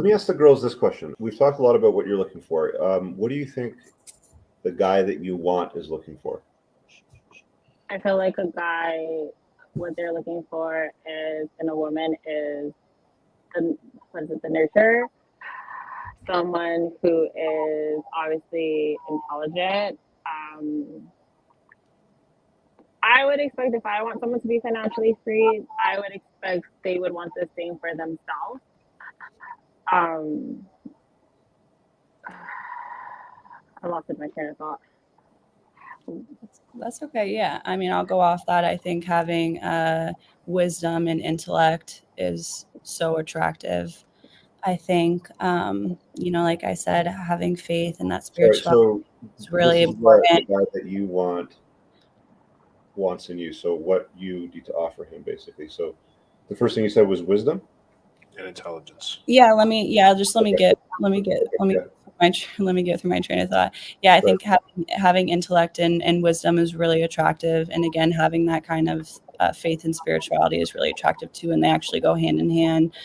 me ask the girls this question. We've talked a lot about what you're looking for. What do you think the guy that you want is looking for? I feel like a guy, what they're looking for is in a woman is the nurturer, someone who is obviously intelligent. I would expect if I want someone to be financially free, I would expect they would want the same for themselves. I lost my train of thought. That's okay. Yeah. I mean, I'll go off that. I think having wisdom and intellect is so attractive. I think, like I said, having faith and that spirituality is really important. What the guy that you wants in you. So what you need to offer him, basically. So the first thing you said was wisdom and intelligence. Yeah. Let me get through my train of thought. Yeah, I think having intellect and wisdom is really attractive, and again, having that kind of faith and spirituality is really attractive too, and they actually go hand in hand.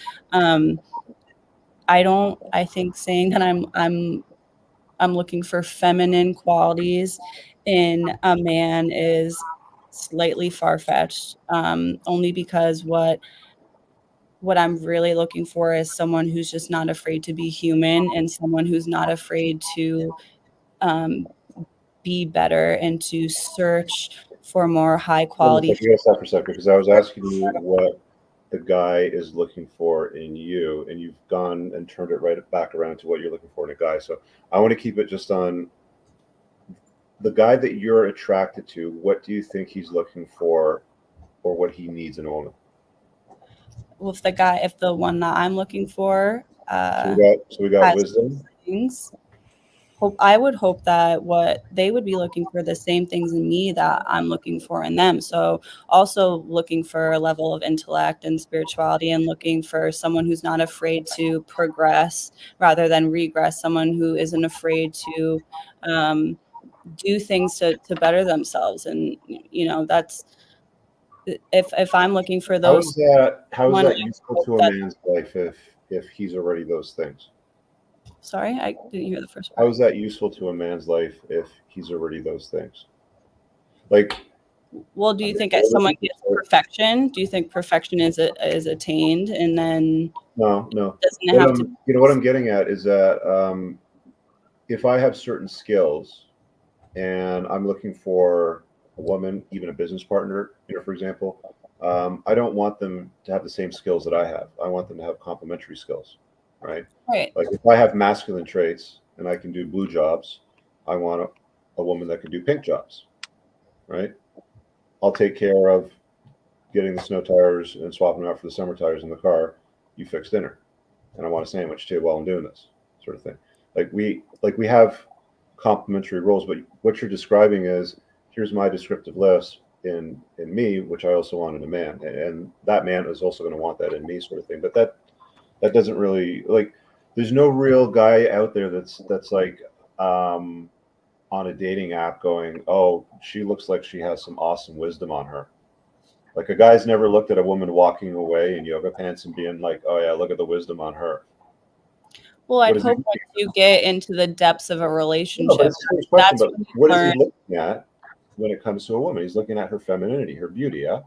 I think saying that I'm looking for feminine qualities in a man is slightly far-fetched, only because what I'm really looking for is someone who's just not afraid to be human, and someone who's not afraid to be better and to search for more high quality. You gotta stop for a second, because I was asking you what the guy is looking for in you, and you've gone and turned it right back around to what you're looking for in a guy. So I want to keep it just on the guy that you're attracted to. What do you think he's looking for, or what he needs in a woman? Well, if the one that I'm looking for, so we got wisdom. Things, I would hope that what they would be looking for the same things in me that I'm looking for in them. So also looking for a level of intellect and spirituality, and looking for someone who's not afraid to progress rather than regress, someone who isn't afraid to do things to better themselves. And, that's, if I'm looking for those. How is that useful to a man's life if he's already those things? Sorry, I didn't hear the first part. How is that useful to a man's life if he's already those things? Well, do you think as someone gets perfection? Do you think perfection is attained and then? No. Doesn't it have to? What I'm getting at is that if I have certain skills and I'm looking for a woman, even a business partner, for example, I don't want them to have the same skills that I have. I want them to have complementary skills, right? Right. Like if I have masculine traits and I can do blue jobs, I want a woman that can do pink jobs, right? I'll take care of getting the snow tires and swapping them out for the summer tires in the car. You fix dinner, and I want a sandwich too while I'm doing this sort of thing. Like we have complementary roles, but what you're describing is, here's my descriptive list in me, which I also want in a man, and that man is also going to want that in me, sort of thing. But that doesn't really, like, there's no real guy out there that's like on a dating app going, oh, she looks like she has some awesome wisdom on her. Like a guy's never looked at a woman walking away in yoga pants and being like, oh yeah, look at the wisdom on her. Well, I'd hope once you get into the depths of a relationship, what is he looking at when it comes to a woman? He's looking at her femininity, her beauty, yeah?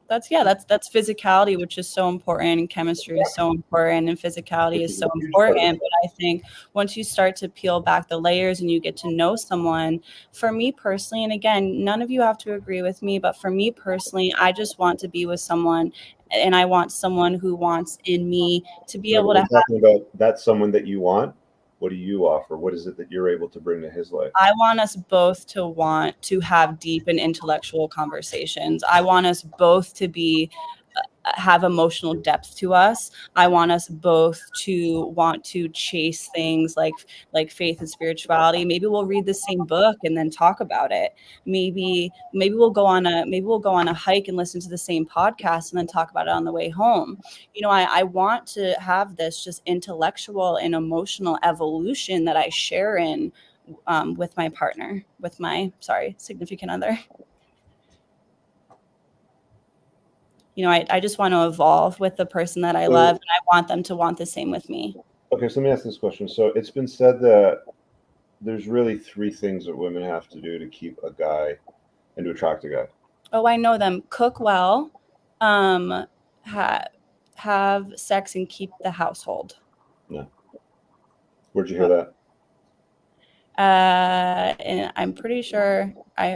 That's physicality, which is so important, and chemistry is so important, and physicality is so important. But I think once you start to peel back the layers and you get to know someone, for me personally, and again, none of you have to agree with me, but for me personally, I just want to be with someone, and I want someone who wants in me to be able to have. Talking about that someone that you want, what do you offer? What is it that you're able to bring to his life? I want us both to want to have deep and intellectual conversations. I want us both to have emotional depth to us. I want us both to want to chase things like faith and spirituality. Maybe we'll read the same book and then talk about it. Maybe we'll go on a hike and listen to the same podcast and then talk about it on the way home. I want to have this just intellectual and emotional evolution that I share in with my partner, with my significant other. I just want to evolve with the person that I love, and I want them to want the same with me. Okay, so let me ask this question. So it's been said that there's really 3 things that women have to do to keep a guy and to attract a guy. Oh, I know them. Cook well, have sex, and keep the household. No. Where'd you hear that? And I'm pretty sure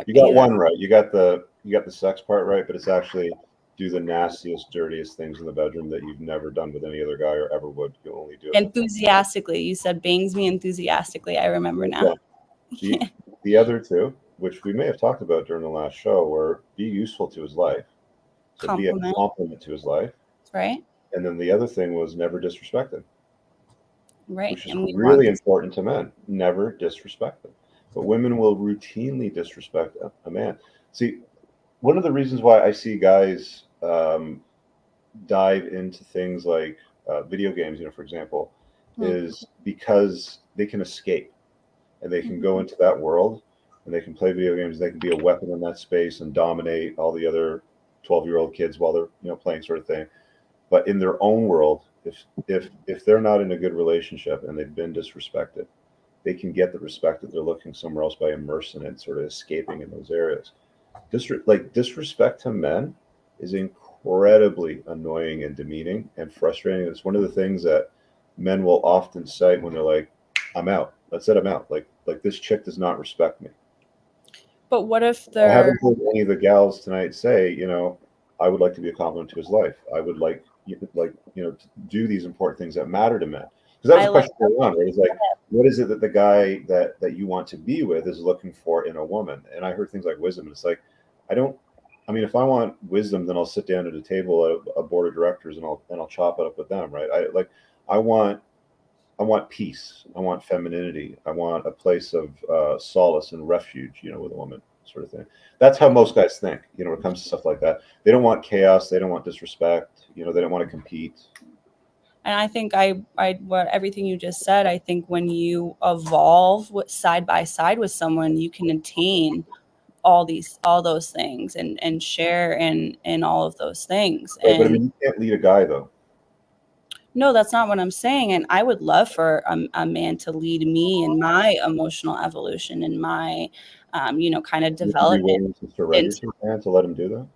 You got one right. You got the sex part right, but it's actually do the nastiest, dirtiest things in the bedroom that you've never done with any other guy or ever would. You'll only do it enthusiastically. You said bangs me enthusiastically. I remember now. Yeah. The other 2, which we may have talked about during the last show, were be useful to his life. So Compliment. be a compliment to his life. Right. And then the other thing was never disrespect him. Right. Which is really important to men. Never disrespect them. But women will routinely disrespect a man. See, one of the reasons why I see guys dive into things like video games, for example, is because they can escape and they can go into that world and they can play video games. They can be a weapon in that space and dominate all the other 12-year-old kids while they're playing, sort of thing. But in their own world, if they're not in a good relationship and they've been disrespected, they can get the respect that they're looking somewhere else by immersing and sort of escaping in those areas. Disrespect to men is incredibly annoying and demeaning and frustrating. It's one of the things that men will often say when they're like, "I'm out. That's it. I'm out. Like this chick does not respect me." But what if I haven't heard any of the gals tonight say, I would like to be a compliment to his life. I would like to do these important things that matter to men. Because that was the question going on, right? It's like, what is it that the guy that you want to be with is looking for in a woman? And I heard things like wisdom. And it's like, if I want wisdom, then I'll sit down at a table at a board of directors and I'll chop it up with them, right? I want peace. I want femininity. I want a place of solace and refuge, with a woman, sort of thing. That's how most guys think, when it comes to stuff like that. They don't want chaos. They don't want disrespect. They don't want to compete. And I think what everything you just said, I think when you evolve side by side with someone, you can attain all those things and share in all of those things. Right, but you can't lead a guy though. No, that's not what I'm saying. And I would love for a man to lead me in my emotional evolution and my, kind of development. Would you be willing to surrender to a man to let him do that?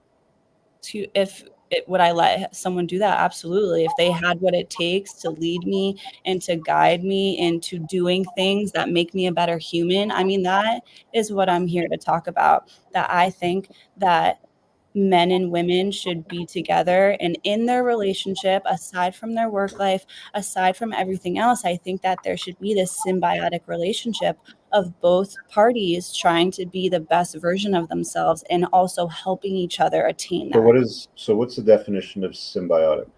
Would I let someone do that? Absolutely. If they had what it takes to lead me and to guide me into doing things that make me a better human. That is what I'm here to talk about. That I think that men and women should be together, and in their relationship, aside from their work life, aside from everything else, I think that there should be this symbiotic relationship of both parties trying to be the best version of themselves and also helping each other attain that. So what's the definition of symbiotic?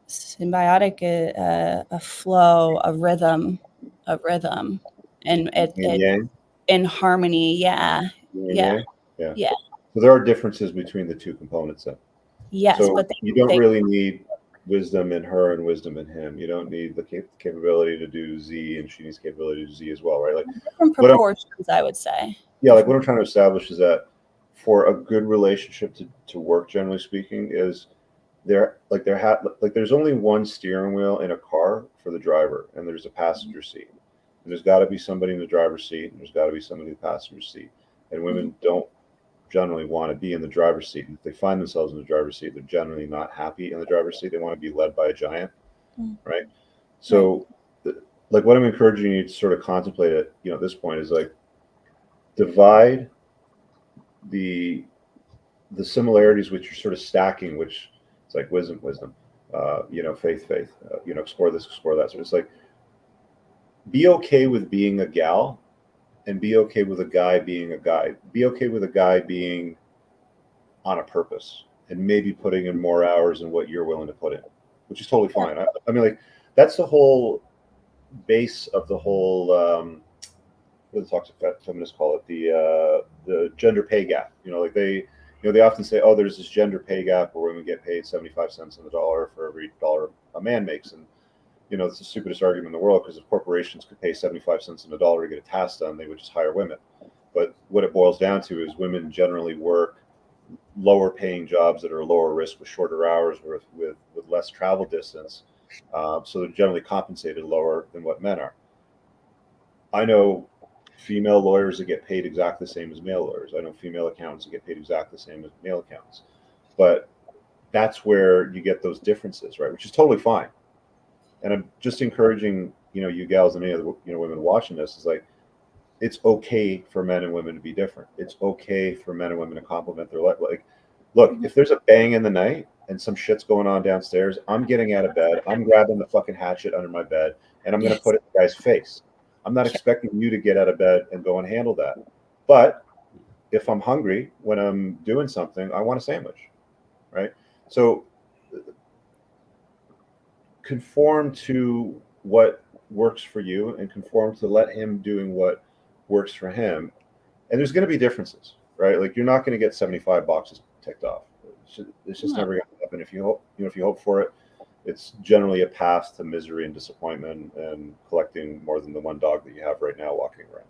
Symbiotic is a flow, a rhythm, and it in harmony. Yeah. Yeah. So there are differences between the two components then. Yes, so but you don't really need wisdom in her and wisdom in him. You don't need the capability to do Z, and she needs capability to do Z as well, right? Different proportions, I would say. Yeah, what I'm trying to establish is that for a good relationship to work, generally speaking, is there's only one steering wheel in a car for the driver, and there's a passenger seat. And there's got to be somebody in the driver's seat, and there's got to be somebody in the passenger seat. And women don't generally want to be in the driver's seat. And if they find themselves in the driver's seat, they're generally not happy in the driver's seat. They want to be led by a giant, right? So, what I'm encouraging you to sort of contemplate at this point is divide the similarities which you're sort of stacking, which it's like wisdom, faith, explore this, explore that. So it's like, be okay with being a gal, and be okay with a guy being a guy. Be okay with a guy being on a purpose and maybe putting in more hours than what you're willing to put in, which is totally fine. That's the whole base of the whole, what the toxic feminists call it, the gender pay gap. They often say, oh, there's this gender pay gap where women get paid 75 cents on the dollar for every dollar a man makes. And it's the stupidest argument in the world, because if corporations could pay 75 cents on the dollar to get a task done, they would just hire women. But what it boils down to is women generally work lower paying jobs that are lower risk with shorter hours with less travel distance. So they're generally compensated lower than what men are. I know female lawyers that get paid exactly the same as male lawyers. I know female accountants that get paid exactly the same as male accountants. But that's where you get those differences, right? Which is totally fine. And I'm just encouraging, you gals and any other, women watching this is like, it's okay for men and women to be different. It's okay for men and women to complement their life. Like, look, if there's a bang in the night and some shit's going on downstairs, I'm getting out of bed. I'm grabbing the fucking hatchet under my bed and I'm going to put it in the guy's face. I'm not expecting you to get out of bed and go and handle that. But if I'm hungry when I'm doing something, I want a sandwich, right? So conform to what works for you and conform to let him doing what works for him. And there's going to be differences, right? Like you're not going to get 75 boxes ticked off. It's just never going to happen. If you hope for it, it's generally a path to misery and disappointment and collecting more than the one dog that you have right now walking around.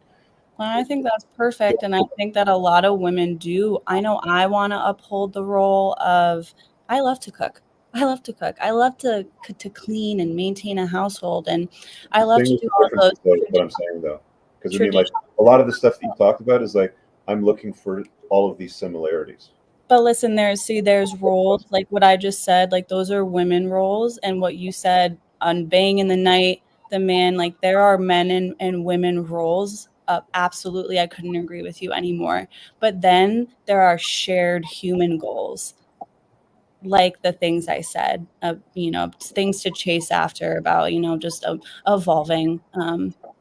Well, I think that's perfect. And I think that a lot of women do. I know I want to uphold the role of, I love to cook. I love to cook. I love to clean and maintain a household. And I love to do all those. What I'm saying though, because I mean, like a lot of the stuff that you talked about is like, I'm looking for all of these similarities. But listen, there's roles like what I just said, like those are women roles. And what you said on bang in the night, the man, like there are men and women roles. Absolutely. I couldn't agree with you anymore. But then there are shared human goals, like the things I said, things to chase after about, just evolving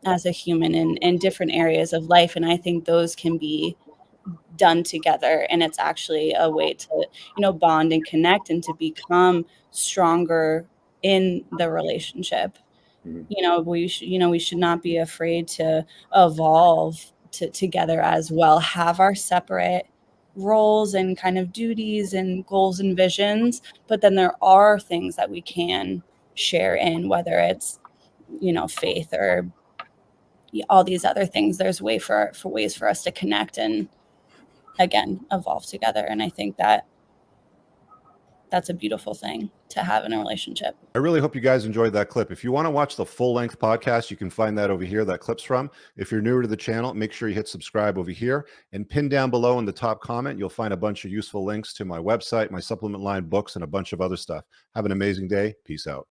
as a human in different areas of life. And I think those can be done together, and it's actually a way to bond and connect and to become stronger in the relationship. We should not be afraid to evolve together as well, have our separate roles and kind of duties and goals and visions, but then there are things that we can share in, whether it's faith or all these other things. There's ways for us to connect and again evolve together. And I think that that's a beautiful thing to have in a relationship. I really hope you guys enjoyed that clip. If you want to watch the full-length podcast, you can find that over here, that clip's from. If you're newer to the channel, make sure you hit subscribe over here and pin down below in the top comment. You'll find a bunch of useful links to my website, my supplement line, books, and a bunch of other stuff. Have an amazing day. Peace out.